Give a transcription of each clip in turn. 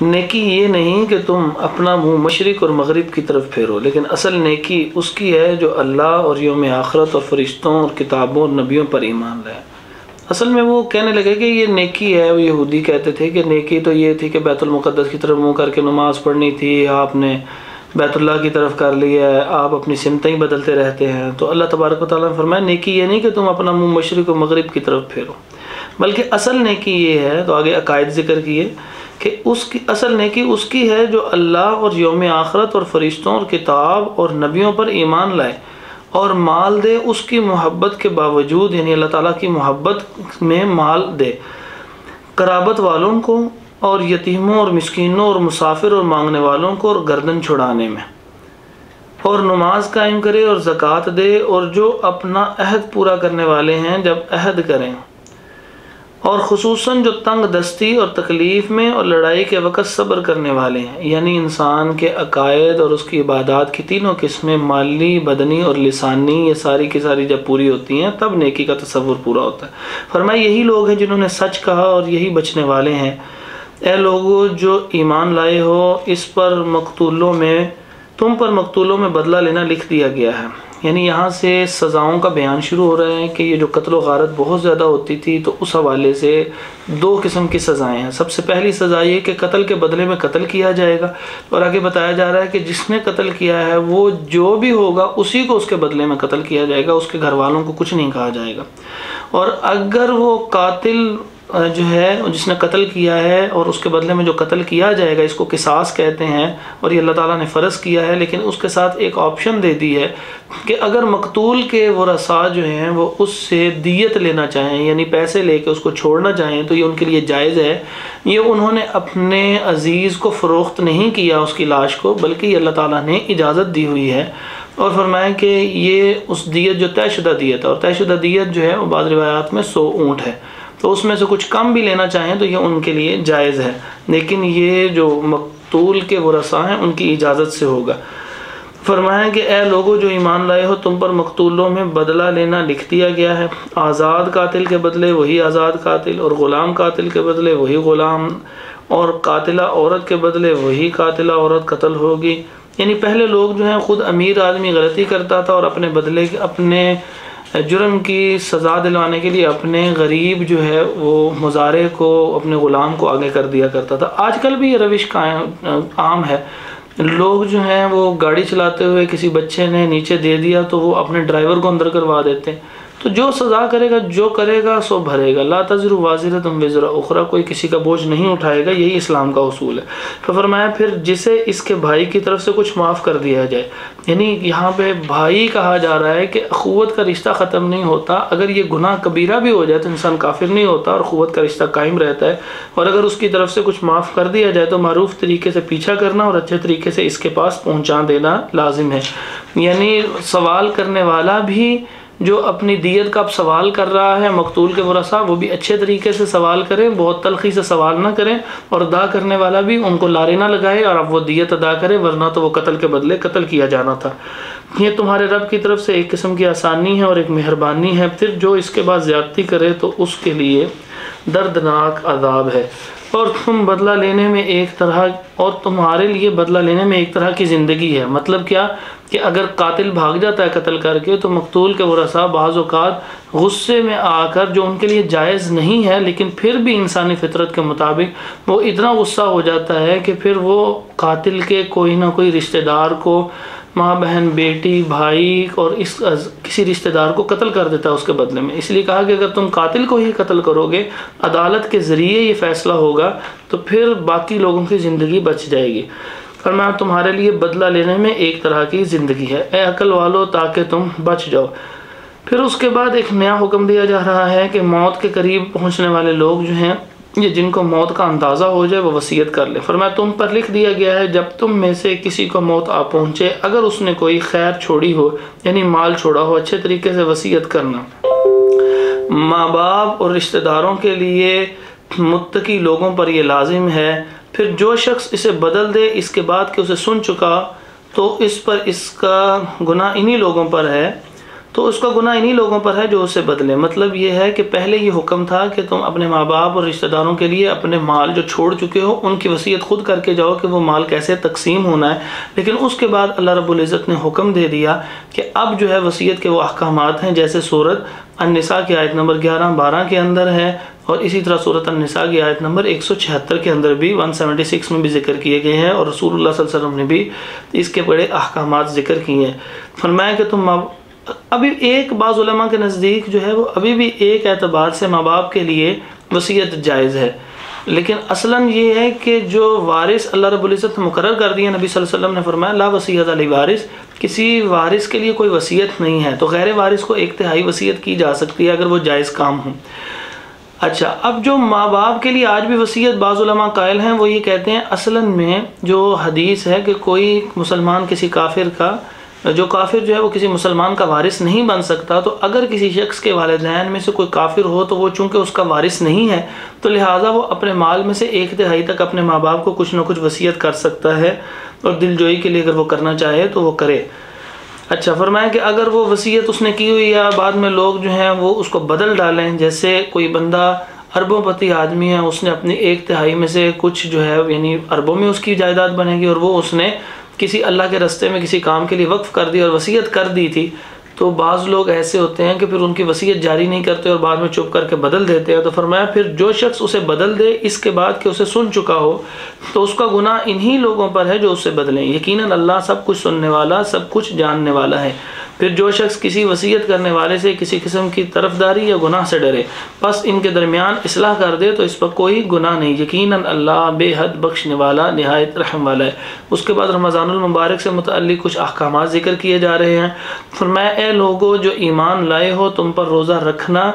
नेकी ये नहीं कि तुम अपना मुंह मशरिक़ और मगरिब की तरफ फेरो, लेकिन असल नेकी उसकी है जो अल्लाह और यौम आखिरत और फरिश्तों और किताबों और नबियों पर ईमान लाए। असल में वो कहने लगे कि ये नेकी है। वो यहूदी कहते थे कि नेकी तो ये थी कि बैतुल मुक़द्दस की तरफ मुँह करके नमाज़ पढ़नी थी, आपने बैतुल्लाह की तरफ कर लिया है, आप अपनी सिमतें ही बदलते रहते हैं। तो अल्लाह तबारक व तआला ने फरमाया नेकी ये नहीं कि तुम अपना मुँह मशरिक़ और मगरिब की तरफ फेरो, बल्कि असल नेकी ये है। तो आगे अकायद ज़िक्र किए कि उसकी असल नेकी उसकी है जो अल्लाह और यौम आखिरत और फरिश्तों और किताब और नबियों पर ईमान लाए और माल दे उसकी मोहब्बत के बावजूद, यानी अल्लाह ताला की मोहब्बत में माल दे कराबत वालों को और यतीमों और मिस्कीनों और मुसाफिर और मांगने वालों को और गर्दन छुड़ाने में, और नमाज कायम करे और ज़कात दे, और जो अपना अहद पूरा करने वाले हैं जब अहद करें, और ख़ुसूसन जो तंग दस्ती और तकलीफ़ में और लड़ाई के वक़्त सब्र करने वाले हैं। यानी इंसान के अकायद और उसकी इबादत की तीनों किस्में, माली, बदनी और लिसानी, ये सारी की सारी जब पूरी होती हैं तब नेकी का तसव्वुर पूरा होता है। फरमाया यही लोग हैं जिन्होंने सच कहा और यही बचने वाले हैं। ए लोगों जो ईमान लाए हो, इस पर मकतूलों में तुम पर मकतूलों में बदला लेना लिख दिया गया है। यानी यहाँ से सज़ाओं का बयान शुरू हो रहा है कि ये जो कत्ल व गारत बहुत ज़्यादा होती थी, तो उस हवाले से दो किस्म की सज़ाएँ हैं। सबसे पहली सज़ा ये कि कत्ल के बदले में कत्ल किया जाएगा, और आगे बताया जा रहा है कि जिसने कत्ल किया है वो जो भी होगा उसी को उसके बदले में कत्ल किया जाएगा, उसके घर वालों को कुछ नहीं कहा जाएगा। और अगर वो कातिल जो है जिसने कत्ल किया है और उसके बदले में जो कत्ल किया जाएगा, इसको किसास कहते हैं और ये अल्लाह ताला ने फ़र्ज़ किया है, लेकिन उसके साथ एक ऑप्शन दे दी है कि अगर मकतूल के वरसा जो हैं वो उससे दियत लेना चाहें, यानी पैसे लेके उसको छोड़ना चाहें, तो ये उनके लिए जायज़ है। ये उन्होंने अपने अज़ीज़ को फ़रोख्त नहीं किया उसकी लाश को, बल्कि अल्लाह ताला ने इजाज़त दी हुई है। और फरमाया कि ये उस दियत जो तयशुदा दियत है, और तयशुदा दियत जो है वो बाद रिवायात में 100 ऊँट है, तो उसमें से कुछ कम भी लेना चाहें तो ये उनके लिए जायज़ है, लेकिन ये जो मकतूल के वरसा हैं उनकी इजाज़त से होगा। फरमाया कि ए लोगों जो ईमान लाए हो, तुम पर मकतूलों में बदला लेना लिख दिया गया है। आज़ाद कातिल के बदले वही आज़ाद कातिल, और ग़ुलाम कातिल के बदले वही ग़ुलाम, और कातिला औरत के बदले वही कातिला औरत कत्ल होगी। यानी पहले लोग जो हैं ख़ुद अमीर आदमी गलती करता था और अपने बदले अपने जुर्म की सज़ा दिलवाने के लिए अपने गरीब जो है वो मुजारे को, अपने ग़ुलाम को आगे कर दिया करता था। आजकल भी ये रविश आम है। लोग जो हैं वो गाड़ी चलाते हुए किसी बच्चे ने नीचे दे दिया तो वो अपने ड्राइवर को अंदर करवा देते हैं। तो जो सज़ा करेगा, जो करेगा सो भरेगा। ला तज़िरु वाज़िरतुन विज़रा उख़रा, कोई किसी का बोझ नहीं उठाएगा, यही इस्लाम का उसूल है। तो फरमाया फिर जिसे इसके भाई की तरफ से कुछ माफ़ कर दिया जाए, यानी यहाँ पे भाई कहा जा रहा है कि अख़ुवत का रिश्ता ख़त्म नहीं होता। अगर ये गुनाह कबीरा भी हो जाए तो इंसान काफिर नहीं होता और अख़ुवत का रिश्ता कायम रहता है। और अगर उसकी तरफ से कुछ माफ़ कर दिया जाए तो मारूफ तरीके से पीछा करना और अच्छे तरीके से इसके पास पहुँचा देना लाजिम है। यानी सवाल करने वाला भी जो अपनी दियत का अब सवाल कर रहा है, मकतूल के वरसा, वो भी अच्छे तरीके से सवाल करें, बहुत तलखी से सवाल ना करें, और अदा करने वाला भी उनको लारे ना लगाए और अब वो दियत अदा करे, वरना तो वो कत्ल के बदले कत्ल किया जाना था। ये तुम्हारे रब की तरफ से एक किस्म की आसानी है और एक मेहरबानी है। फिर जो इसके बाद ज़्यादती करे तो उसके लिए दर्दनाक अज़ाब है। और तुम बदला लेने में एक तरह, और तुम्हारे लिए बदला लेने में एक तरह की ज़िंदगी है। मतलब क्या कि अगर कातिल भाग जाता है कत्ल करके तो मकतूल के वरसा बाज़ औक़ात गुस्से में आकर, जो उनके लिए जायज़ नहीं है लेकिन फिर भी इंसानी फितरत के मुताबिक वो इतना गुस्सा हो जाता है कि फिर वो कातिल के कोई ना कोई रिश्तेदार को, माँ बहन बेटी भाई और इस किसी रिश्तेदार को कत्ल कर देता है उसके बदले में। इसलिए कहा कि अगर तुम कातिल को ही कत्ल करोगे, अदालत के ज़रिए ये फ़ैसला होगा, तो फिर बाकी लोगों की ज़िंदगी बच जाएगी। फरमाया तुम्हारे लिए बदला लेने में एक तरह की ज़िंदगी है, ए अकल वालों, ताकि तुम बच जाओ। फिर उसके बाद एक नया हुक्म दिया जा रहा है कि मौत के करीब पहुँचने वाले लोग जो हैं, ये जिनको मौत का अंदाज़ा हो जाए वो वसीयत कर ले। फरमाया तुम पर लिख दिया गया है जब तुम में से किसी को मौत आ पहुँचे, अगर उसने कोई खैर छोड़ी हो, यानी माल छोड़ा हो, अच्छे तरीके से वसीयत करना। माँ बाप और रिश्तेदारों के लिए मुत्तकी लोगों पर यह लाजिम है। फिर जो शख्स इसे बदल दे इसके बाद कि उसे सुन चुका, तो इस पर इसका गुनाह इन्हीं लोगों पर है। तो उसका गुनाह इन्हीं लोगों पर है जो उससे बदले। मतलब ये है कि पहले ये हुक्म था कि तुम अपने माँ बाप और रिश्तेदारों के लिए अपने माल जो छोड़ चुके हो उनकी वसीयत खुद करके जाओ कि वो माल कैसे तकसीम होना है। लेकिन उसके बाद अल्लाह रब्बुल इज़्ज़त ने हुक्म दे दिया कि अब जो है वसीयत के वो अहकामात हैं जैसे सूरत अन-निसा की आयत नंबर 11-12 के अंदर है, और इसी तरह सूरत अन-निसा की आयत नंबर 176 के अंदर भी 176 में भी जिक्र किए गए हैं, और रसूलुल्लाह सल्लल्लाहु अलैहि वसल्लम ने भी इसके बड़े अहकामात जिक्र किए हैं। फरमाया कि तुम अभी एक बाज़ उलमा के नज़दीक जो है वो अभी भी एक एतबार से माँ बाप के लिए वसीयत जायज़ है, लेकिन असलन ये है कि जो वारिस अल्लाह रब्बुल इज़्ज़त ने मुकर्रर कर दिया, नबी सल्लल्लाहु अलैहि वसल्लम ने फरमाया ला वसीयत अली वारिस, किसी वारिस के लिए कोई वसीयत नहीं है। तो गैर वारिस को एक तिहाई वसीयत की जा सकती है अगर वो जायज़ काम हो। अच्छा, अब जो माँ बाप के लिए आज भी वसीयत बाज़ उलमा कायल हैं, वो ये कहते हैं असलन में जो हदीस है कि कोई मुसलमान किसी काफिर का, जो काफिर जो है वो किसी मुसलमान का वारिस नहीं बन सकता, तो अगर किसी शख्स के वालिदैन में से कोई काफिर हो तो वो चूँकि उसका वारिस नहीं है तो लिहाजा वो अपने माल में से एक तिहाई तक अपने माँ बाप को कुछ न कुछ वसीयत कर सकता है, और दिलजोई के लिए अगर वो करना चाहे तो वो करे। अच्छा, फरमाया कि अगर वो वसीयत उसने की हुई या बाद में लोग जो हैं वो उसको बदल डालें, जैसे कोई बंदा अरबोंपति आदमी है, उसने अपनी एक तिहाई में से कुछ जो है यानी अरबों में उसकी जायदाद बनेगी और वो उसने किसी अल्लाह के रास्ते में किसी काम के लिए वक्फ़ कर दी और वसीयत कर दी थी, तो बाज़ लोग ऐसे होते हैं कि फिर उनकी वसीयत जारी नहीं करते और बाद में चुप करके बदल देते हैं। तो फरमाया फिर जो शख्स उसे बदल दे इसके बाद कि उसे सुन चुका हो तो उसका गुनाह इन्हीं लोगों पर है जो उससे बदलें। यकीनन अल्लाह सब कुछ सुनने वाला, सब कुछ जानने वाला है। फिर जो शख्स किसी वसीयत करने वाले से किसी किस्म की तरफदारी या गुनाह से डरे, बस इनके दरमियान इस्लाह कर दे तो इस पर कोई गुनाह नहीं। यकीनन अल्लाह बेहद बख्शने वाला, निहायत रहम वाला है। उसके बाद रमज़ानुल मुबारक से मुतअल्लिक़ कुछ अहकामात ज़िक्र किए जा रहे हैं। फरमाया ए लोगो जो ईमान लाए हो, तुम पर रोज़ा रखना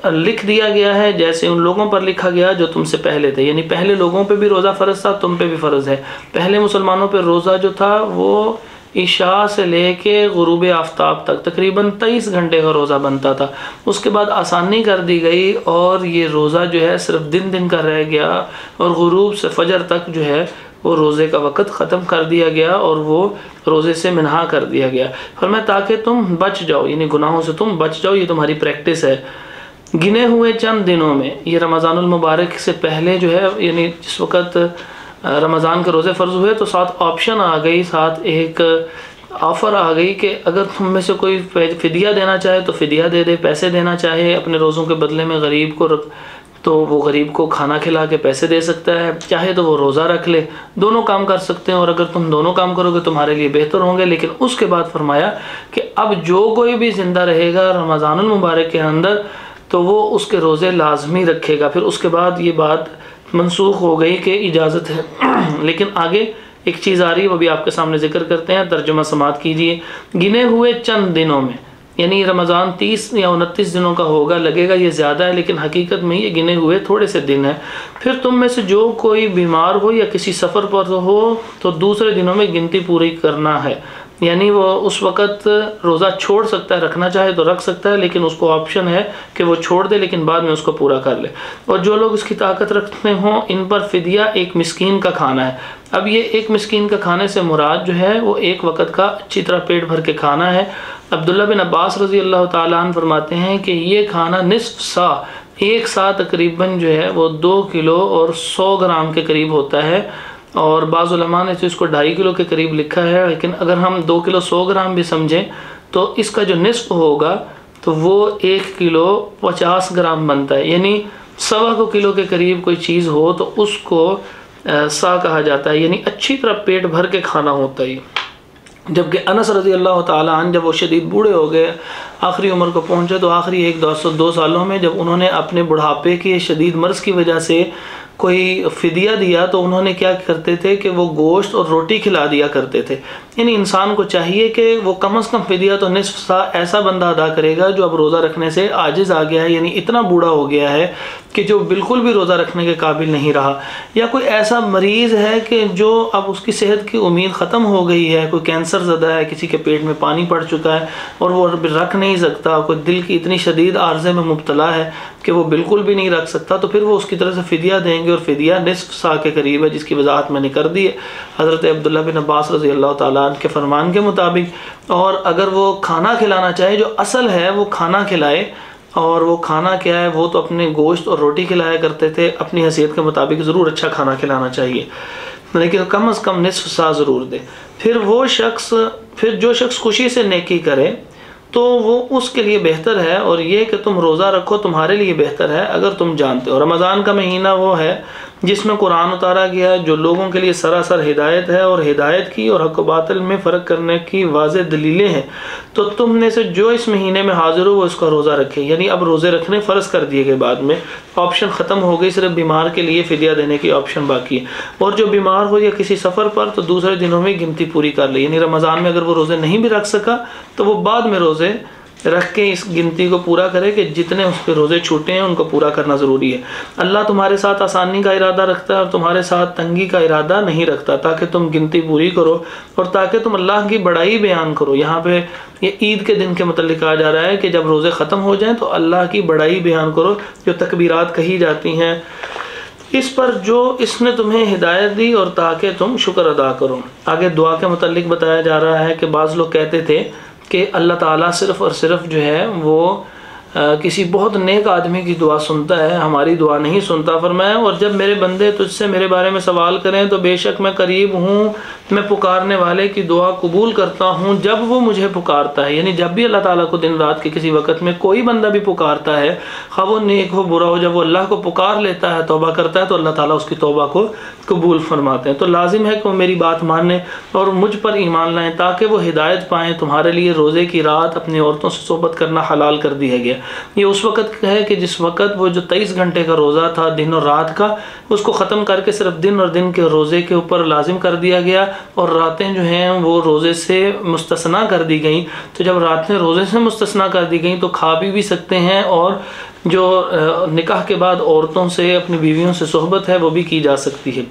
लिख दिया गया है जैसे उन लोगों पर लिखा गया जो तुमसे पहले थे। यानी पहले लोगों पे भी रोज़ा फ़र्ज़ था, तुम पे भी फ़र्ज़ है। पहले मुसलमानों पे रोज़ा जो था वो इशा से लेके गुरूब आफ्ताब तक तकरीबन 23 घंटे का रोज़ा बनता था। उसके बाद आसानी कर दी गई और ये रोज़ा जो है सिर्फ दिन का रह गया, और गुरूब से फजर तक जो है वो रोज़े का वक़्त ख़त्म कर दिया गया और वो रोज़े से मिनहा कर दिया गया। फरमाया ताकि तुम बच जाओ, यानी गुनाहों से तुम बच जाओ, ये तुम्हारी प्रैक्टिस है। गिने हुए चंद दिनों में, ये रमज़ानुल मुबारक से पहले जो है यानी जिस वक़्त रमज़ान के रोज़े फ़र्ज़ हुए तो साथ ऑप्शन आ गई, साथ एक ऑफ़र आ गई कि अगर तुम में से कोई फ़िदिया देना चाहे तो फ़िदिया दे दे, पैसे देना चाहे अपने रोज़ों के बदले में गरीब को तो वो गरीब को खाना खिला के पैसे दे सकता है, चाहे तो वो रोज़ा रख ले। दोनों काम कर सकते हैं, और अगर तुम दोनों काम करोगे तुम्हारे लिए बेहतर होंगे। लेकिन उसके बाद फरमाया कि अब जो कोई भी ज़िंदा रहेगा रमज़ानुल मुबारक के अंदर तो वो उसके रोज़े लाजमी रखेगा। फिर उसके बाद ये बात मनसूख हो गई कि इजाज़त है। लेकिन आगे एक चीज़ आ रही है, वो भी आपके सामने ज़िक्र करते हैं, तर्जुमा समात कीजिए। गिने हुए चंद दिनों में, यानी रमज़ान 30 या 29 दिनों का होगा, लगेगा ये ज़्यादा है लेकिन हकीकत में ये गिने हुए थोड़े से दिन हैं। फिर तुम में से जो कोई बीमार हो या किसी सफ़र पर हो तो दूसरे दिनों में गिनती पूरी करना है। यानी वो उस वक़्त रोज़ा छोड़ सकता है, रखना चाहे तो रख सकता है, लेकिन उसको ऑप्शन है कि वो छोड़ दे लेकिन बाद में उसको पूरा कर ले। और जो लोग इसकी ताकत रखते हों इन पर फ़िदिया एक मिस्कीन का खाना है। अब ये एक मिस्कीन का खाने से मुराद जो है वो एक वक़्त का अच्छी तरह पेट भर के खाना है। अब्दुल्ला बिन अब्बास रज़ी अल्लाह ताला अन्हु फरमाते हैं कि ये खाना निस्फ़ सा, एक सा तकरीबन जो है वो 2 किलो और 100 ग्राम के करीब होता है, और बाज़ उलमा ने तो इसको 2.5 किलो के करीब लिखा है। लेकिन अगर हम 2 किलो 100 ग्राम भी समझें तो इसका जो निस्फ़ होगा तो वो 1 किलो 50 ग्राम बनता है। यानी 1.25 किलो के करीब कोई चीज़ हो तो उसको सा कहा जाता है, यानी अच्छी तरह पेट भर के खाना होता है। जबकि अनस रज़ी अल्लाह ताला अन्हु जब वो शदीद बूढ़े हो गए, आखिरी उम्र को पहुँचे, तो आखिरी 1-2 सालों में जब उन्होंने अपने बुढ़ापे की शदीद मर्ज़ की वजह से कोई फ़िदिया दिया तो उन्होंने क्या करते थे कि वो गोश्त और रोटी खिला दिया करते थे। यानी इंसान को चाहिए कि वो कम से कम फ़िदिया तो निस्फ़ सा ऐसा बंदा अदा करेगा जो अब रोज़ा रखने से आजिज़ आ गया है, यानी इतना बूढ़ा हो गया है कि जो बिल्कुल भी रोज़ा रखने के काबिल नहीं रहा, या कोई ऐसा मरीज़ है कि जो अब उसकी सेहत की उम्मीद ख़त्म हो गई है, कोई कैंसर ज़दा है, किसी के पेट में पानी पड़ चुका है और वो रख नहीं सकता, कोई दिल की इतनी शदीद आर्ज़े में मुब्तला है कि वो बिल्कुल भी नहीं रख सकता, तो फिर वो उसकी तरह से फ़िदिया देंगे देंगे और फ़िदिया निस्फ सा के करीब है, जिसकी वजाहत मैंने कर दी है हज़रत अब्दुल्लाह बिन अब्बास रज़ी अल्लाह ताला अन्हु के फरमान के मुताबिक। और अगर वो खाना खिलाना चाहे, जो असल है वो खाना खिलाए, और वो खाना क्या है, वो तो अपने गोश्त और रोटी खिलाया करते थे, अपनी हैसियत के मुताबिक ज़रूर अच्छा खाना खिलाना चाहिए, लेकिन कम अज़ कम निस्फ सा ज़रूर दे। फिर जो शख्स खुशी से नेकी करे तो वो उसके लिए बेहतर है, और ये कि तुम रोज़ा रखो तुम्हारे लिए बेहतर है अगर तुम जानते हो। रमज़ान का महीना वो है जिसमें कुरान उतारा गया है, जो लोगों के लिए सरासर हिदायत है, और हिदायत की और हक़ बातिल में फ़र्क करने की वाज़ेह दलीलें हैं। तो तुम में से जो इस महीने में हाज़िर हो वो इसका रोज़ा रखे। यानी अब रोज़े रखने फ़र्ज़ कर दिए गए, बाद में ऑप्शन ख़त्म हो गई, सिर्फ बीमार के लिए फ़िदिया देने की ऑप्शन बाकी है। और जो बीमार हो या किसी सफ़र पर, तो दूसरे दिनों में गिनती पूरी कर ले। यानी रमज़ान में अगर वो रोज़े नहीं भी रख सका तो वो बाद में रोज़े रख के इस गिनती को पूरा करे कि जितने उसके रोज़े छूटे हैं उनको पूरा करना ज़रूरी है। अल्लाह तुम्हारे साथ आसानी का इरादा रखता है और तुम्हारे साथ तंगी का इरादा नहीं रखता, ताकि तुम गिनती पूरी करो और ताकि तुम अल्लाह की बड़ाई बयान करो। यहाँ पे ये ईद के दिन के मतलब कहा जा रहा है कि जब रोज़े ख़त्म हो जाएं तो अल्लाह की बड़ाई बयान करो, जो तकबीरात कही जाती हैं इस पर जो इसने तुम्हें हिदायत दी, और ताकि तुम शुक्र अदा करो। आगे दुआ के मुतालिक बताया जा रहा है कि बाज़ लोग कहते थे कि अल्लाह ताला सिर्फ़ और सिर्फ जो है वो किसी बहुत नेक आदमी की दुआ सुनता है, हमारी दुआ नहीं सुनता। फरमाया, और जब मेरे बंदे तुझसे मेरे बारे में सवाल करें तो बेशक मैं करीब हूँ, मैं पुकारने वाले की दुआ कबूल करता हूँ जब वो मुझे पुकारता है। यानी जब भी अल्लाह ताला को दिन रात के किसी वक्त में कोई बंदा भी पुकारता है, खा वो नेक हो बुरा हो, जब वो अल्लाह को पुकार लेता है, तौबा करता है, तो अल्लाह ताला उसकी तौबा को कबूल फरमाते हैं। तो लाजिम है कि वो मेरी बात माने और मुझ पर ईमान लाएँ, ताकि वो हिदायत पाएँ। तुम्हारे लिए रोज़े की रात अपनी औरतों से सोहबत करना हलाल कर दिया गया। ये उस वक़्त है कि जिस वक़्त वो जो 23 घंटे का रोज़ा था दिन और रात का, उसको ख़त्म करके सिर्फ दिन और दिन के रोज़े के ऊपर लाजिम कर दिया गया, और रातें जो हैं वो रोज़े से मुस्तस्ना कर दी गई। तो जब रातें रोज़े से मुस्तस्ना कर दी गई तो खा भी सकते हैं, और जो निकाह के बाद औरतों से, अपनी बीवियों से सोहबत है वो भी की जा सकती है।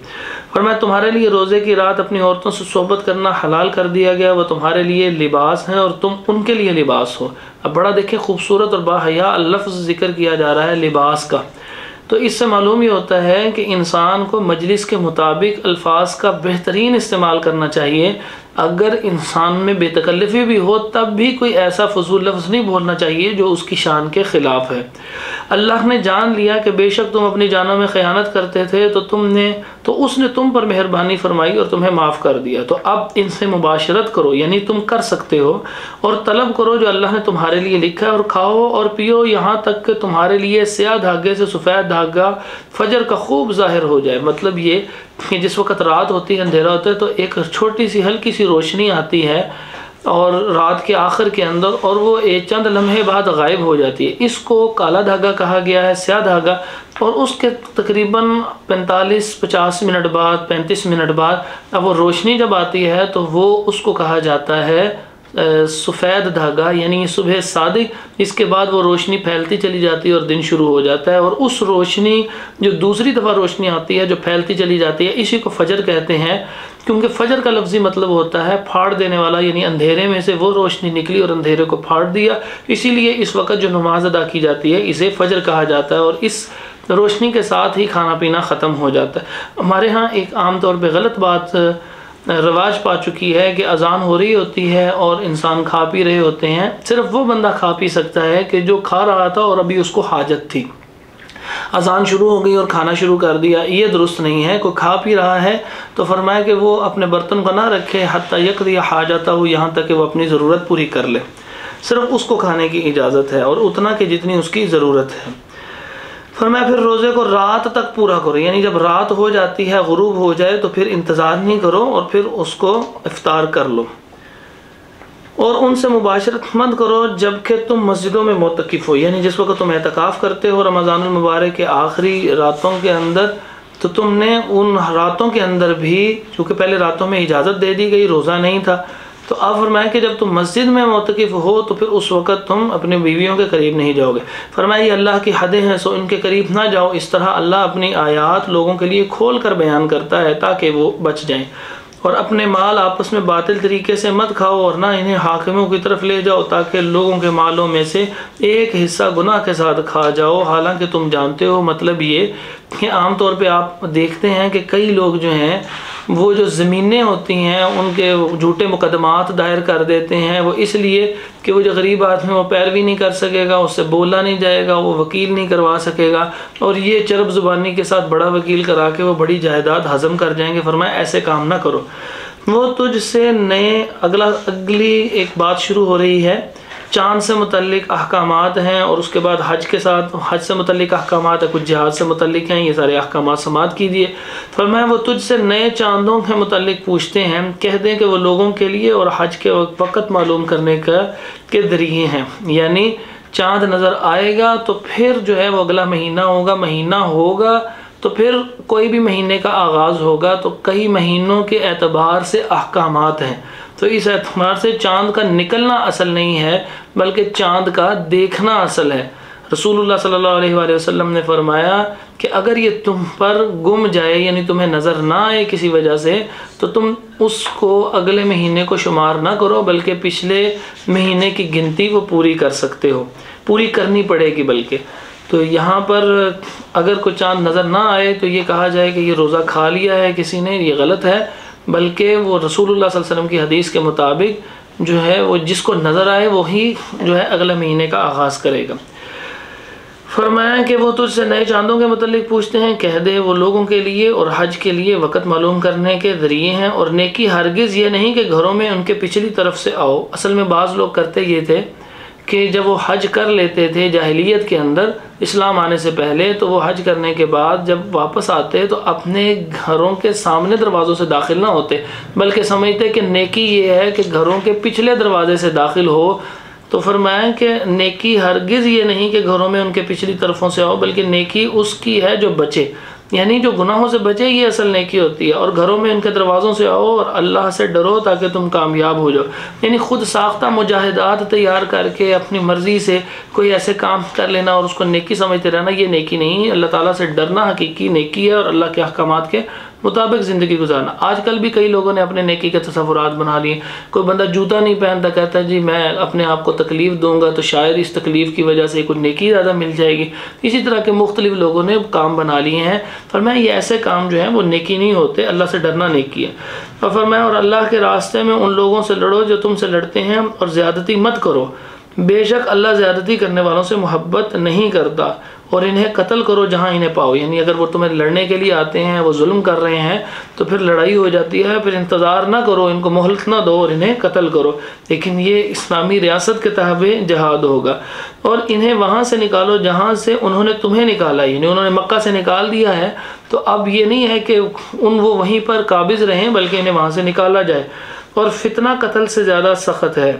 और मैं तुम्हारे लिए रोज़े की रात अपनी औरतों से सोहबत करना हलाल कर दिया गया, वह तुम्हारे लिए लिबास है और तुम उनके लिए लिबास हो। अब बड़ा देखें खूबसूरत और बाहया लफ्ज़ ज़िक्र किया जा रहा है लिबास का। तो इससे मालूम ये होता है कि इंसान को मजलिस के मुताबिक अल्फाज का बेहतरीन इस्तेमाल करना चाहिए। अगर इंसान में बेतकल्लफ़ी भी हो तब भी कोई ऐसा फजूल लफ्ज़ नहीं बोलना चाहिए जो उसकी शान के ख़िलाफ़ है। अल्लाह ने जान लिया कि बेशक तुम अपनी जानों में ख़यानत करते थे, तो उसने तुम पर मेहरबानी फरमाई और तुम्हें माफ़ कर दिया। तो अब इनसे मुबाशरत करो, यानी तुम कर सकते हो, और तलब करो जो अल्लाह ने तुम्हारे लिए लिखा है, और खाओ और पियो यहाँ तक कि तुम्हारे लिए स्याह धागे से सफ़ेद धागा फजर का खूब ज़ाहिर हो जाए। मतलब ये कि जिस वक्त रात होती है, अंधेरा होता है, तो एक छोटी सी हल्की सी रोशनी आती है और रात के आखिर के अंदर, और वो एक चंद लम्हे बाद गायब हो जाती है। इसको काला धागा कहा गया है, स्याह धागा। और उसके तकरीबन 45-50 मिनट बाद, 35 मिनट बाद अब वो रोशनी जब आती है तो वो उसको कहा जाता है सफ़ेद धागा, यानी सुबह सादिक। इसके बाद वो रोशनी फैलती चली जाती है और दिन शुरू हो जाता है, और उस रोशनी जो दूसरी दफ़ा रोशनी आती है जो फैलती चली जाती है, इसी को फजर कहते हैं। क्योंकि फजर का लफ्ज़ी मतलब होता है फाड़ देने वाला, यानी अंधेरे में से वो रोशनी निकली और अंधेरे को फाड़ दिया। इसीलिए इस वक्त जो नमाज अदा की जाती है इसे फजर कहा जाता है, और इस रोशनी के साथ ही खाना पीना ख़त्म हो जाता है। हमारे यहाँ एक आम तौर पे गलत बात रवाज पा चुकी है कि अज़ान हो रही होती है और इंसान खा पी रहे होते हैं। सिर्फ वो बंदा खा पी सकता है कि जो खा रहा था और अभी उसको हाजत थी। अज़ान शुरू हो गई और खाना शुरू कर दिया, ये दुरुस्त नहीं है। कोई खा पी रहा है तो फरमाया कि वो अपने बर्तन को ना रखे हत्ता यक़दी हाजता हो, यहाँ तक कि वो अपनी ज़रूरत पूरी कर ले। सिर्फ उसको खाने की इजाज़त है, और उतना कि जितनी उसकी ज़रूरत है। फरमाया फिर रोज़े को रात तक पूरा करो, यानी जब रात हो जाती है, गुरूब हो जाए, तो फिर इंतज़ार नहीं करो और फिर उसको इफ्तार कर लो। और उनसे मुबाशरत मत करो जबकि तुम मस्जिदों में मोतकिफ़ हो, यानी जिस वक्त तुम एतकाफ़ करते हो रमज़ानुल मुबारक के आखिरी रातों के अंदर, तो तुमने उन रातों के अंदर भी, चूँकि पहले रातों में इजाज़त दे दी गई, रोज़ा नहीं था, तो अब फरमाया कि जब तुम मस्जिद में मोतकिफ़ हो तो फिर उस वक़्त तुम अपनी बीवियों के करीब नहीं जाओगे। फरमाया ये अल्लाह की हदें हैं, सो इनके करीब ना जाओ। इस तरह अल्लाह अपनी आयात लोगों के लिए खोल कर बयान करता है ताकि वो बच जाएं। और अपने माल आपस में बातिल तरीके से मत खाओ और ना इन्हें हाकिमों की तरफ ले जाओ ताकि लोगों के मालों में से एक हिस्सा गुनाह के साथ खा जाओ, हालांकि तुम जानते हो। मतलब ये कि आम तौर पे आप देखते हैं कि कई लोग जो हैं वो जो ज़मीनें होती हैं उनके झूठे मुकदमात दायर कर देते हैं, वो इसलिए कि वो जो गरीब आदमी वो पैरवी नहीं कर सकेगा, उससे बोला नहीं जाएगा, वो वकील नहीं करवा सकेगा, और ये चरब ज़ुबानी के साथ बड़ा वकील करा के वो बड़ी जायदाद हज़म कर जाएंगे। फरमाया ऐसे काम ना करो। वो तुझसे नए अगली एक बात शुरू हो रही है, चाँद से मुतल्लिक अहकामात हैं, और उसके बाद हज के साथ हज से मुतल्लिक अहकामात है, कुछ जिहाद से मुतल्लिक हैं, ये सारे अहकामात समात कीजिए। फरमाया वो तुझसे नए चांदों के मुतल्लिक पूछते हैं, कह दें कि वो लोगों के लिए और हज के वक़्त मालूम करने के ज़रिए हैं। यानी चाँद नज़र आएगा तो फिर जो है वो अगला महीना होगा तो फिर कोई भी महीने का आगाज़ होगा, तो कई महीनों के एतबार से अहकामात हैं। तो इस एतबार से चाँद का निकलना असल नहीं है बल्कि चाँद का देखना असल है। रसूलुल्लाह सल्लल्लाहु अलैहि वसल्लम ने फरमाया कि अगर ये तुम पर गुम जाए, यानी तुम्हें नज़र ना आए किसी वजह से, तो तुम उसको अगले महीने को शुमार ना करो बल्कि पिछले महीने की गिनती वो पूरी कर सकते हो, पूरी करनी पड़ेगी बल्कि। तो यहाँ पर अगर कोई चाँद नज़र ना आए तो ये कहा जाए कि ये रोज़ा खा लिया है किसी ने, ये गलत है, बल्कि वो रसूलुल्लाह सल्लल्लाहु अलैहि वसल्लम की हदीस के मुताबिक जो है वो जिसको नज़र आए वही जो है अगले महीने का आगाज़ करेगा। फरमाया कि वो तुझसे नए चांदों के मुतल्लिक पूछते हैं, कह दे वो लोगों के लिए और हज के लिए वक़्त मालूम करने के ज़रिए हैं, और नेकी हरगिज़ ये नहीं कि घरों में उनके पिछली तरफ से आओ। असल में बाज़ लोग करते ये थे कि जब वो हज कर लेते थे जाहिलियत के अंदर, इस्लाम आने से पहले, तो वो हज करने के बाद जब वापस आते तो अपने घरों के सामने दरवाज़ों से दाखिल ना होते, बल्कि समझते कि नेकी ये है कि घरों के पिछले दरवाजे से दाखिल हो। तो फरमाया कि नेकी हरगिज़ ये नहीं कि घरों में उनके पिछली तरफों से आओ, बल्कि नेकी उसकी है जो बचे, यानी जो गुनाहों से बचे, ये असल नेकी होती है। और घरों में उनके दरवाज़ों से आओ और अल्लाह से डरो ताकि तुम कामयाब हो जाओ। यानी ख़ुद साख्ता मुजाहिदात तैयार करके अपनी मर्ज़ी से कोई ऐसे काम कर लेना और उसको नेकी समझते रहना, ये नेकी नहीं है। अल्लाह ताला से डरना हकीकी नेकी है और अल्लाह के अहकामात के मुताबिक ज़िंदगी गुजारना। आजकल भी कई लोगों ने अपने नेकी के तसव्वुरात बना लिए। कोई बंदा जूता नहीं पहनता, कहता है जी मैं अपने आप को तकलीफ़ दूंगा तो शायद इस तकलीफ़ की वजह से कुछ नेकी ज़्यादा मिल जाएगी। इसी तरह के मुख्तलिफ लोगों ने काम बना लिए हैं। फरमाया ये ऐसे काम जो हैं वो नेकी नहीं होते, अल्लाह से डरना नेकी है। और फरमाया और अल्लाह के रास्ते में उन लोगों से लड़ो जो तुमसे लड़ते हैं, और ज़्यादती मत करो, बेशक अल्लाह ज़्यादती करने वालों से मोहब्बत नहीं करता, और इन्हें कत्ल करो जहाँ इन्हें पाओ। यानी अगर वो तुम्हें लड़ने के लिए आते हैं, वो जुल्म कर रहे हैं, तो फिर लड़ाई हो जाती है, फिर इंतज़ार ना करो, इनको मोहलत ना दो और इन्हें कत्ल करो। लेकिन ये इस्लामी रियासत के ताबे जहाद होगा। और इन्हें वहाँ से निकालो जहाँ से उन्होंने तुम्हें निकाला, यानी उन्होंने मक्का से निकाल दिया है, तो अब ये नहीं है कि वो वहीं पर काबिज़ रहें, बल्कि इन्हें वहाँ से निकाला जाए। और फितना कत्ल से ज़्यादा सख्त है।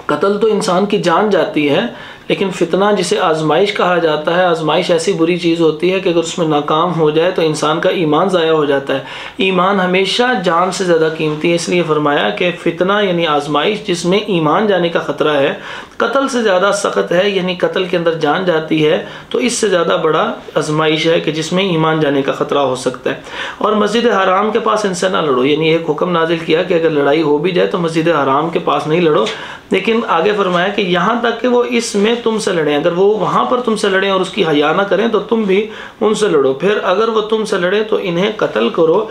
कत्ल तो इंसान की जान जाती है, लेकिन फितना जिसे आजमाइश कहा जाता है, आजमाइश ऐसी बुरी चीज़ होती है कि अगर उसमें नाकाम हो जाए तो इंसान का ईमान ज़ाया हो जाता है। ईमान हमेशा जान से ज़्यादा कीमती है, इसलिए फरमाया कि फितना यानी आजमाइश जिसमें ईमान जाने का ख़तरा है, कत्ल से ज़्यादा सख्त है, यानी कत्ल के अंदर जान जाती है, तो इससे ज़्यादा बड़ा आजमाइश है कि जिसमें ईमान जाने का ख़तरा हो सकता है। और मस्जिद हराम के पास इनसे ना लड़ो, यानी एक हुक्म नाजिल किया कि अगर लड़ाई हो भी जाए तो मस्जिद हराम के पास नहीं लड़ो। लेकिन आगे फरमाया कि यहाँ तक कि वो इसमें तुमसे लड़ें, अगर वो वहाँ पर तुमसे लड़ें और उसकी हया ना करें तो तुम भी उनसे लड़ो। फिर अगर वो तुमसे लड़ें तो इन्हें कत्ल करो,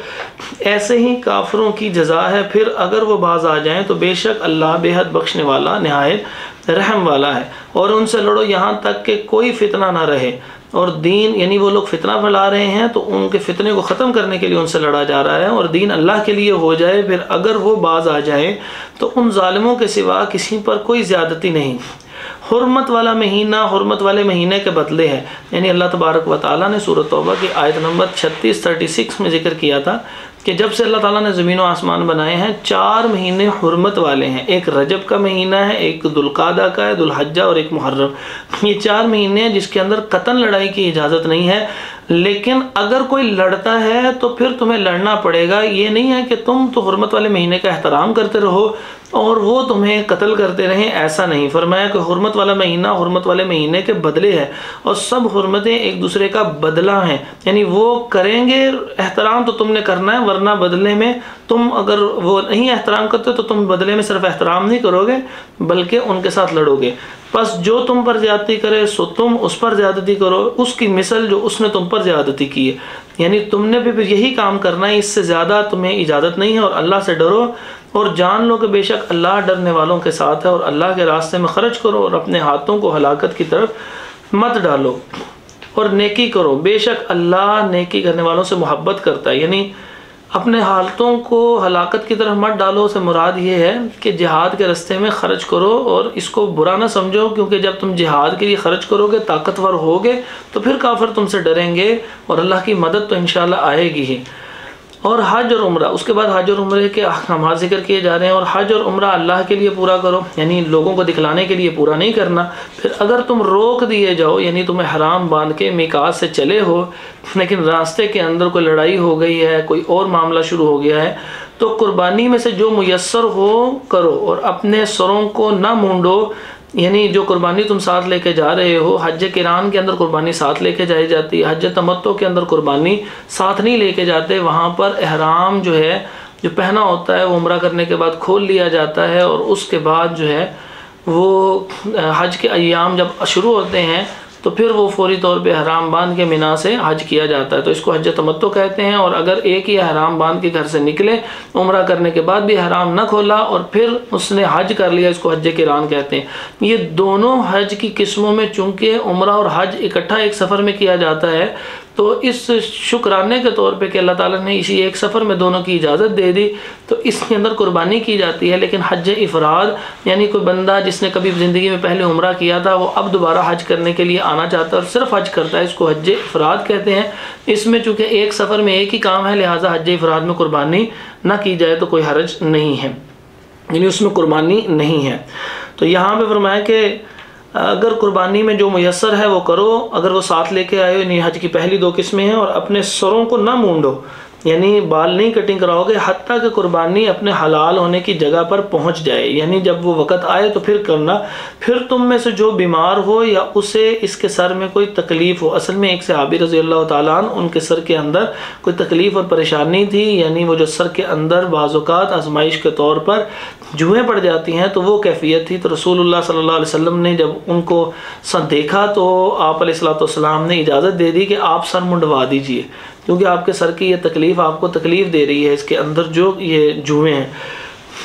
ऐसे ही काफिरों की जज़ा है। फिर अगर वो बाज आ जाएं तो बेशक अल्लाह बेहद बख्शने वाला निहायत रहम वाला है। और उनसे लड़ो यहाँ तक कि कोई फितना ना रहे। और दीन यानी वो लोग फितना फैला रहे हैं तो उनके फितने को ख़त्म करने के लिए उनसे लड़ा जा रहा है, और दीन अल्लाह के लिए हो जाए। फिर अगर वो बाज आ जाए तो उन जालिमों के सिवा किसी पर कोई ज़्यादती नहीं। हुर्मत वाला महीना हुर्मत वाले महीने के बदले है, यानी अल्लाह तबारक व तआला ने सूरत तौबा की आयत नंबर 36 में जिक्र किया था कि जब से अल्लाह ताला ने ज़मीन व आसमान बनाए हैं 4 महीने हुर्मत वाले हैं। एक रजब का महीना है, एक दुल्कादा का है, दुल्हज्जा, और एक मुहर्रम। ये 4 महीने हैं जिसके अंदर कतन लड़ाई की इजाज़त नहीं है। लेकिन अगर कोई लड़ता है तो फिर तुम्हें लड़ना पड़ेगा। ये नहीं है कि तुम तो हुर्मत वाले महीने का एहतराम करते रहो और वो तुम्हें कत्ल करते रहें, ऐसा नहीं। फरमाया कि हुर्मत वाला महीना हुर्मत वाले महीने के बदले है और सब हुर्मतें एक दूसरे का बदला हैं, यानी वो करेंगे एहतराम तो तुमने करना है, वरना बदले में तुम अगर वो नहीं एहतराम करते तो तुम बदले में सिर्फ एहतराम नहीं करोगे बल्कि उनके साथ लड़ोगे। बस जो तुम पर ज्यादती करे सो तुम उस पर ज्यादती करो, उसकी मिसल जो उसने तुम पर ज्यादती की है, यानी तुमने भी यही काम करना है, इससे ज़्यादा तुम्हें इजाज़त नहीं है। और अल्लाह से डरो और जान लो कि बेशक अल्लाह डरने वालों के साथ है, और अल्लाह के रास्ते में खर्च करो और अपने हाथों को हलाकत की तरफ मत डालो और नेकी करो, बेशक अल्लाह नेकी करने वालों से मोहब्बत करता है। यानी अपने हालतों को हलाकत की तरफ मत डालो से मुराद ये है कि जिहाद के रास्ते में ख़र्च करो और इसको बुरा ना समझो, क्योंकि जब तुम जिहाद के लिए ख़र्च करोगे, ताकतवर होगे, तो फिर काफिर तुमसे डरेंगे और अल्लाह की मदद तो इंशाअल्लाह आएगी ही। और हज और उम्रा, उसके बाद हज और उम्रे के अहकाम जिक्र किए जा रहे हैं। और हज और उम्रा अल्लाह के लिए पूरा करो, यानी लोगों को दिखलाने के लिए पूरा नहीं करना। फिर अगर तुम रोक दिए जाओ, यानी तुम्हें हराम बांध के मिकात से चले हो, लेकिन रास्ते के अंदर कोई लड़ाई हो गई है, कोई और मामला शुरू हो गया है, तो कुर्बानी में से जो मुयस्सर हो करो और अपने सरों को ना मूंडो। यानी जो कुर्बानी तुम साथ लेके जा रहे हो, हज किरान के अंदर कुर्बानी साथ लेके जाई जाती है, हज तमत्तो के अंदर कुर्बानी साथ नहीं लेके जाते। वहाँ पर एहराम जो है जो पहना होता है वो उम्रा करने के बाद खोल लिया जाता है, और उसके बाद जो है वो हज के अय्याम जब शुरू होते हैं तो फिर वो फौरी तौर पे हराम बांध के मिना से हज किया जाता है, तो इसको हज तमत्तो कहते हैं। और अगर एक ही हराम बांध के घर से निकले, उम्रा करने के बाद भी हराम न खोला और फिर उसने हज कर लिया, इसको हज किरान कहते हैं। ये दोनों हज की किस्मों में चूँकि उम्रा और हज इकट्ठा एक सफ़र में किया जाता है, तो इस शुक्राने के तौर पे कि अल्लाह ताला ने इसी एक सफ़र में दोनों की इजाज़त दे दी, तो इसके अंदर कुर्बानी की जाती है। लेकिन हज इफ़राद, यानी कोई बंदा जिसने कभी ज़िंदगी में पहले उम्रा किया था, वो अब दोबारा हज करने के लिए आना चाहता है और सिर्फ हज करता है, इसको हज इफ़राद कहते हैं। इसमें चूँकि एक सफ़र में एक ही काम है, लिहाजा हज इफ़राद में कुर्बानी ना की जाए तो कोई हरज नहीं है, यानी उसमें कुर्बानी नहीं है। तो यहाँ पर फरमाया कि अगर कुर्बानी में जो मुयस्सर है वो करो, अगर वो साथ लेके आए, यानी हज की पहली दो किस्में हैं। और अपने सरों को ना मूंडो, यानी बाल नहीं कटिंग कराओगे हत्ता कि कुर्बानी अपने हलाल होने की जगह पर पहुंच जाए, यानी जब वो वक़्त आए तो फिर करना। फिर तुम में से जो बीमार हो या उसे इसके सर में कोई तकलीफ़ हो, असल में एक सहाबी रज़ी अल्लाह ताला अन्हु, उनके सर के अंदर कोई तकलीफ़ और परेशानी थी, यानी वो जो सर के अंदर बाज़-औक़ात आज़माइश के तौर पर जुएँ पड़ जाती हैं, तो वो कैफियत थी। तो रसूलुल्लाह सल्लल्लाहु अलैहि वसल्लम ने जब उनको देखा तो आप अलैहिस्सलातु वस्सलाम ने इजाज़त दे दी कि आप सर मुंडवा दीजिए, क्योंकि आपके सर की ये तकलीफ़ आपको तकलीफ़ दे रही है, इसके अंदर जो ये जुएँ हैं।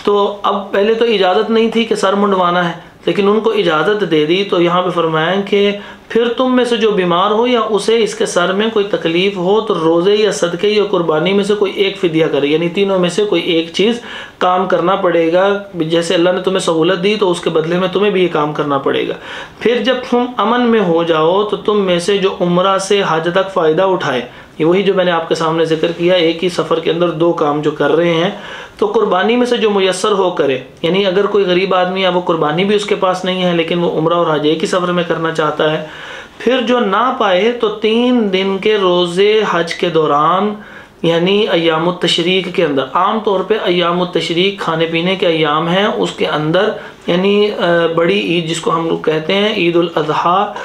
तो अब पहले तो इजाज़त नहीं थी कि सर मुंडवाना है, लेकिन उनको इजाज़त दे दी। तो यहाँ पे फरमाया कि फिर तुम में से जो बीमार हो या उसे इसके सर में कोई तकलीफ़ हो, तो रोज़े या सदक़े या कुर्बानी में से कोई एक फ़िदिया करे, यानी तीनों में से कोई एक चीज़ काम करना पड़ेगा। जैसे अल्लाह ने तुम्हें सहूलत दी तो उसके बदले में तुम्हें भी ये काम करना पड़ेगा। फिर जब तुम अमन में हो जाओ तो तुम में से जो उम्रा से हज तक फ़ायदा उठाए, ये वही जो मैंने आपके सामने जिक्र किया, एक ही सफ़र के अंदर दो काम जो कर रहे हैं, तो कुर्बानी में से जो मुयस्सर हो करे। यानी अगर कोई गरीब आदमी है, वो कुर्बानी भी उसके पास नहीं है, लेकिन वो उम्रा और हज एक ही सफ़र में करना चाहता है। फिर जो ना पाए तो 3 दिन के रोज़े हज के दौरान, यानी अय्यामुत तशरीक के अंदर, आम तौर पे अय्यामुत तशरीक खाने पीने के अय्याम हैं, उसके अंदर यानी बड़ी ईद जिसको हम लोग कहते हैं ईद उल अज़हा,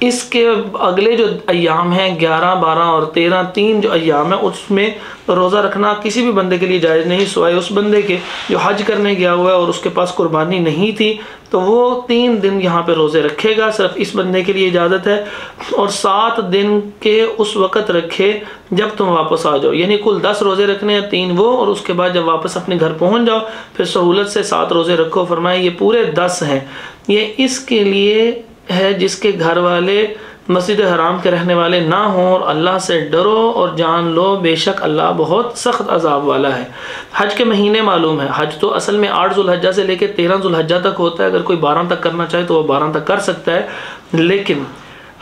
इसके अगले जो अय्याम हैं 11, 12 और 13, 3 जो अय्याम है उसमें रोज़ा रखना किसी भी बंदे के लिए जायज़ नहीं, सिवाय उस बंदे के जो हज करने गया हुआ है और उसके पास कुर्बानी नहीं थी, तो वो 3 दिन यहाँ पे रोज़े रखेगा, सिर्फ इस बंदे के लिए इजाज़त है। और 7 दिन के उस वक़्त रखे जब तुम वापस आ जाओ, यानी कुल 10 रोज़े रखने हैं, 3 वो, और उसके बाद जब वापस अपने घर पहुँच जाओ फिर सहूलत से 7 रोज़े रखो। फरमाए ये पूरे 10 हैं, ये इसके लिए है जिसके घर वाले मस्जिद हराम के रहने वाले ना हों, और अल्लाह से डरो और जान लो बेशक अल्लाह बहुत सख्त अजाब वाला है। हज के महीने मालूम है, हज तो असल में 8 ज़ुल्हज्जा से लेकर 13 ज़ुल्हज्जा तक होता है। अगर कोई 12 तक करना चाहे तो वो 12 तक कर सकता है, लेकिन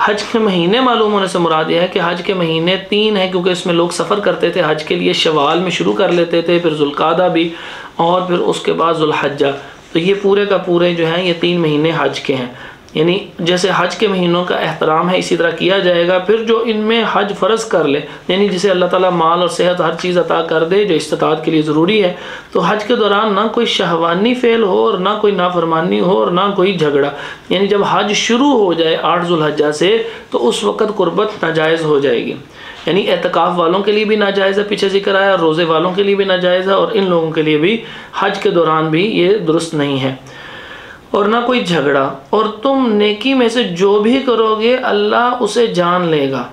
हज के महीने मालूम होने से मुराद यह है कि हज के महीने 3 हैं, क्योंकि इसमें लोग सफ़र करते थे हज के लिए, शवाल में शुरू कर लेते थे, फिर ज़ुल्क़ादा भी, और फिर उसके बाद ज़ुल्हज्जा। तो ये पूरे का पूरे जो हैं ये 3 महीने हज के हैं। यानी जैसे हज के महीनों का एहतराम है इसी तरह किया जाएगा। फिर जो इनमें हज फ़र्ज़ कर ले, यानी जिसे अल्लाह ताला माल और सेहत हर चीज़ अता कर दे जो इस्तिताअत के लिए ज़रूरी है, तो हज के दौरान ना कोई शहवानी फ़ेल हो और ना कोई नाफरमानी हो और ना कोई झगड़ा। यानी जब हज शुरू हो जाए 8 ज़ुल्हिज्जा से, तो उस वक़्त कुर्बत नाजायज़ हो जाएगी। यानी एतकाफ़ वालों के लिए भी नाजायज़ है, पीछे जिक्र आया, रोज़े वालों के लिए भी नाजायज़ है, और इन लोगों के लिए भी हज के दौरान भी ये दुरुस्त नहीं है। और ना कोई झगड़ा। और तुम नेकी में से जो भी करोगे अल्लाह उसे जान लेगा,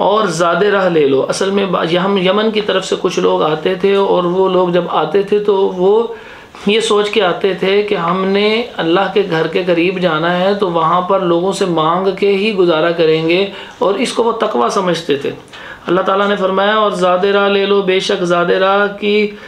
और ज़्यादा राह ले लो। असल में हम यमन की तरफ से कुछ लोग आते थे, और वो लोग जब आते थे तो वो ये सोच के आते थे कि हमने अल्लाह के घर के करीब जाना है, तो वहाँ पर लोगों से मांग के ही गुजारा करेंगे, और इसको वो तकवा समझते थे। अल्लाह ताला ने फरमाया और ज़्यादा राह ले लो, बेशक ज़्यादा राह की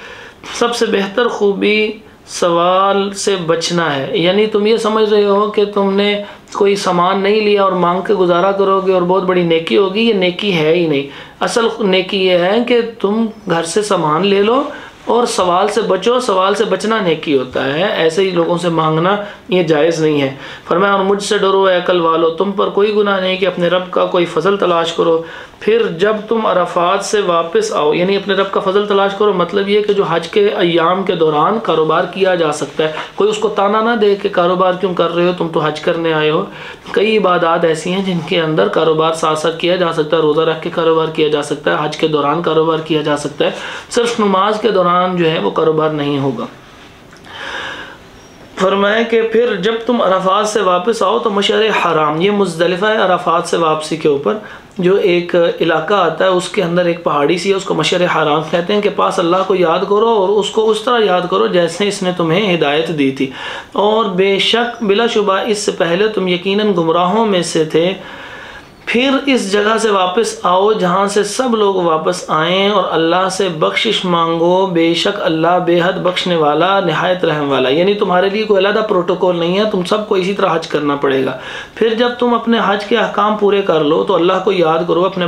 सबसे बेहतर खूबी सवाल से बचना है। यानी तुम ये समझ रहे हो कि तुमने कोई सामान नहीं लिया और मांग के गुजारा करोगे और बहुत बड़ी नेकी होगी, ये नेकी है ही नहीं। असल नेकी ये है कि तुम घर से सामान ले लो और सवाल से बचो। सवाल से बचना नेकी होता है, ऐसे ही लोगों से मांगना ये जायज़ नहीं है। फरमाया और मुझसे डरो ए अकल वालो, तुम पर कोई गुनाह नहीं कि अपने रब का कोई फ़ज़ल तलाश करो। फिर जब तुम अरफात से वापस आओ, यानी अपने रब का फ़ज़ल तलाश करो, मतलब ये कि जो हज के अय्याम के दौरान कारोबार किया जा सकता है। कोई उसको ताना ना दे कि कारोबार क्यों कर रहे हो, तुम तो हज करने आए हो। कई इबादत ऐसी हैं जिनके अंदर कारोबार साथ साथ किया जा सकता है। रोज़ा रख के कारोबार किया जा सकता है, हज के दौरान कारोबार किया जा सकता है, सिर्फ नमाज के दौरान जो है वो कारोबार नहीं होगा। फरमाया कि फिर जब तुम अरफात से वापस आओ तो मशअर हराम, ये मुज़दलिफ़ा है, अरफात से वापसी के ऊपर जो एक इलाका आता है उसके अंदर एक पहाड़ी सी है, उसको मशअर हराम कहते हैं, कि पास अल्लाह को याद करो और उसको उस तरह याद करो जैसे इसने तुम्हें हिदायत दी थी। और बेशक बिलाशुबा इससे पहले तुम यकीनन गुमराहों में से थे। फिर इस जगह से वापस आओ जहाँ से सब लोग वापस आएँ और अल्लाह से बख्शिश मांगो, बेशक अल्लाह बेहद बख्शने वाला नहायत रहम वाला। यानी तुम्हारे लिए कोई अलग प्रोटोकॉल नहीं है, तुम सबको इसी तरह हज करना पड़ेगा। फिर जब तुम अपने हज के अहकाम पूरे कर लो तो अल्लाह को याद करो, अपने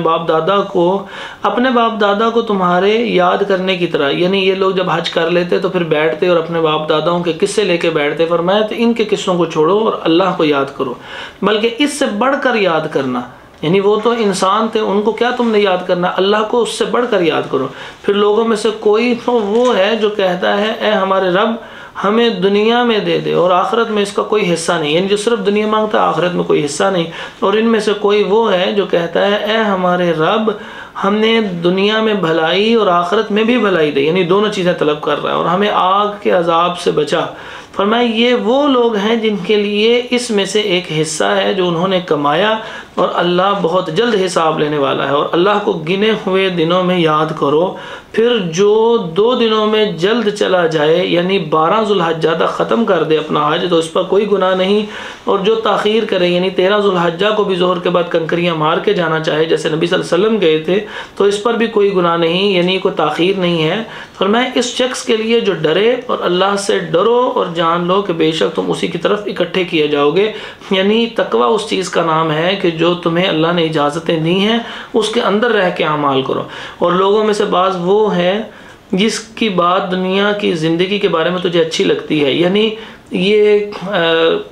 बाप दादा को तुम्हारे याद करने की तरह। यानी ये लोग जब हज कर लेते तो फिर बैठते और अपने बाप दादाओं के किस्से लेके बैठते। फरमाया तो इनके किस्सों को छोड़ो और अल्लाह को याद करो, बल्कि इससे बढ़कर याद करना। यानी वो तो इंसान थे, उनको क्या तुमने याद करना, अल्लाह को उससे बढ़कर याद करो। फिर लोगों में से कोई तो वो है जो कहता है ए हमारे रब हमें दुनिया में दे दे और आखिरत में इसका कोई हिस्सा नहीं। यानी जो सिर्फ दुनिया मांगता है आखिरत में कोई हिस्सा नहीं। और इनमें से कोई वो है जो कहता है ए हमारे रब हमने दुनिया में भलाई और आखिरत में भी भलाई दे, यानी दोनों चीज़ें तलब कर रहा है, और हमें आग के अजाब से बचा। फरमाया ये वो लोग हैं जिनके लिए इसमें से एक हिस्सा है जो उन्होंने कमाया, और अल्लाह बहुत जल्द हिसाब लेने वाला है। और अल्लाह को गिने हुए दिनों में याद करो। फिर जो 2 दिनों में जल्द चला जाए, यानी 12 ज़ुल्हिज्जा तक ख़त्म कर दे अपना हज, तो इस पर कोई गुनाह नहीं। और जो ताख़ीर करे, यानी 13 ज़ुल्हिज्जा को भी ज़ोहर के बाद कंकरियाँ मार के जाना चाहे जैसे नबी सल्लल्लाहु अलैहि वसल्लम गए थे, तो इस पर भी कोई गुनाह नहीं, यानी कोई ताख़ीर नहीं है। फरमाया इस शख्स के लिए जो डरे, और अल्लाह से डरो और जान लो कि बेशक तुम उसी की तरफ इकट्ठे किए जाओगे। यानी तकवा उस चीज़ का नाम है कि जो तुम्हें अल्लाह ने इजाज़तें दी हैं उसके अंदर रह के अमाल करो। और लोगों में से बाज़ वो है जिसकी बात दुनिया की ज़िंदगी के बारे में तुझे अच्छी लगती है। यानी ये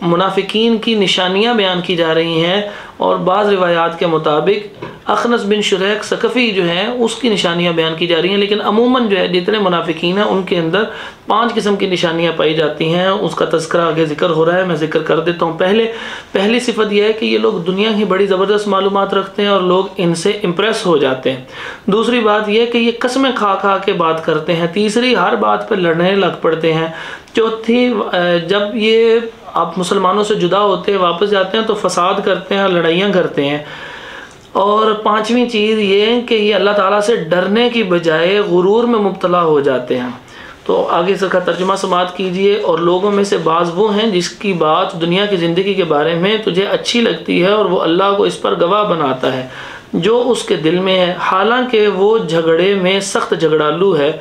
मुनाफिकीन की निशानियां बयान की जा रही हैं, और बाज़ रिवायात के मुताबिक अखनस बिन शुरैक सकफ़ी जो है उसकी निशानियां बयान की जा रही हैं। लेकिन अमूमन जो है जितने मुनाफिकीन हैं उनके अंदर 5 किस्म की निशानियां पाई जाती हैं। उसका तज़किरा आगे ज़िक्र हो रहा है, मैं ज़िक्र कर देता हूँ। पहली सिफत यह है कि ये लोग दुनिया की बड़ी ज़बरदस्त मालूमात रखते हैं और लोग इनसे इम्प्रेस हो जाते हैं। दूसरी बात यह कि ये कसमें खा खा के बात करते हैं। तीसरी, हर बात पर लड़ने लग पड़ते हैं। चौथी, जब ये आप मुसलमानों से जुदा होते हैं वापस जाते हैं तो फसाद करते हैं, लड़ाइयाँ करते हैं। और 5वीं चीज़ ये कि ये अल्लाह ताला से डरने की बजाय गुरूर में मुब्तला हो जाते हैं। तो आगे इसका तर्जुमा समाअत कीजिए। और लोगों में से बाज़ वो हैं जिसकी बात दुनिया की ज़िंदगी के बारे में तुझे अच्छी लगती है और वो अल्लाह को इस पर गवाह बनाता है जो उसके दिल में है, हालांकि वो झगड़े में सख्त झगड़ालू है।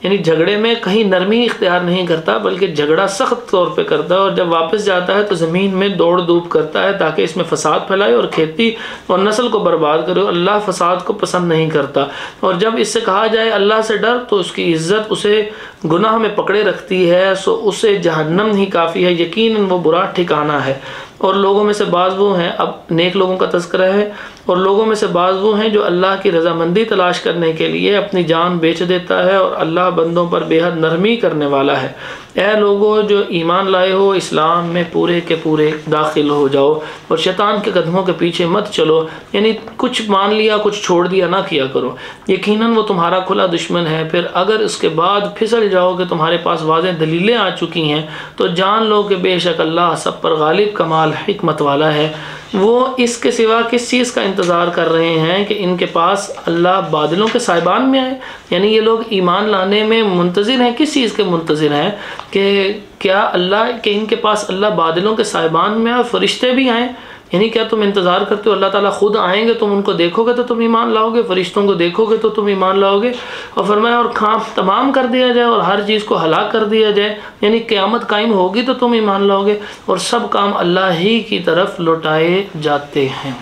यानी झगड़े में कहीं नरमी इख्तियार नहीं करता बल्कि झगड़ा सख्त तौर पे करता है, और जब वापस जाता है तो ज़मीन में दौड़ धूप करता है ताकि इसमें फ़साद फैलाए और खेती और नस्ल को बर्बाद करे। अल्लाह फ़साद को पसंद नहीं करता। और जब इससे कहा जाए अल्लाह से डर तो उसकी इज़्ज़त उसे गुनाह में पकड़े रखती है, सो उसे जहन्नम ही काफ़ी है, यकीनन वो बुरा ठिकाना है। और लोगों में से बाज़ वो हैं, अब नेक लोगों का तज़किरा है, और लोगों में से बाज़ वो हैं जो अल्लाह की रज़ामंदी तलाश करने के लिए अपनी जान बेच देता है, और अल्लाह बंदों पर बेहद नरमी करने वाला है। ऐ लोगों जो ईमान लाए हो, इस्लाम में पूरे के पूरे दाखिल हो जाओ और शैतान के कदमों के पीछे मत चलो, यानी कुछ मान लिया कुछ छोड़ दिया ना किया करो। यकीनन वो तुम्हारा खुला दुश्मन है। फिर अगर उसके बाद फिसल जाओ कि तुम्हारे पास वाज़ेह दलीलें आ चुकी हैं, तो जान लो कि बेशक अल्लाह सब पर गालिब कमाल हिकमत वाला है। वो इसके सिवा किस चीज़ का इंतज़ार कर रहे हैं कि इनके पास अल्लाह बादलों के साइबान में आए, यानी ये लोग ईमान लाने में मुंतज़िर हैं। किस चीज़ के मुंतज़िर हैं कि क्या अल्लाह के इनके पास अल्लाह बादलों के साइबान में आए, फरिश्ते भी आएँ, यानी क्या तुम इंतज़ार करते हो अल्लाह ताला खुद आएंगे, तुम उनको देखोगे तो तुम ईमान लाओगे, फरिश्तों को देखोगे तो तुम ईमान लाओगे। और फरमाया और काम तमाम कर दिया जाए और हर चीज़ को हलाक कर दिया जाए, यानी क़यामत कायम होगी तो तुम ईमान लाओगे, और सब काम अल्लाह ही की तरफ लौटाए जाते हैं।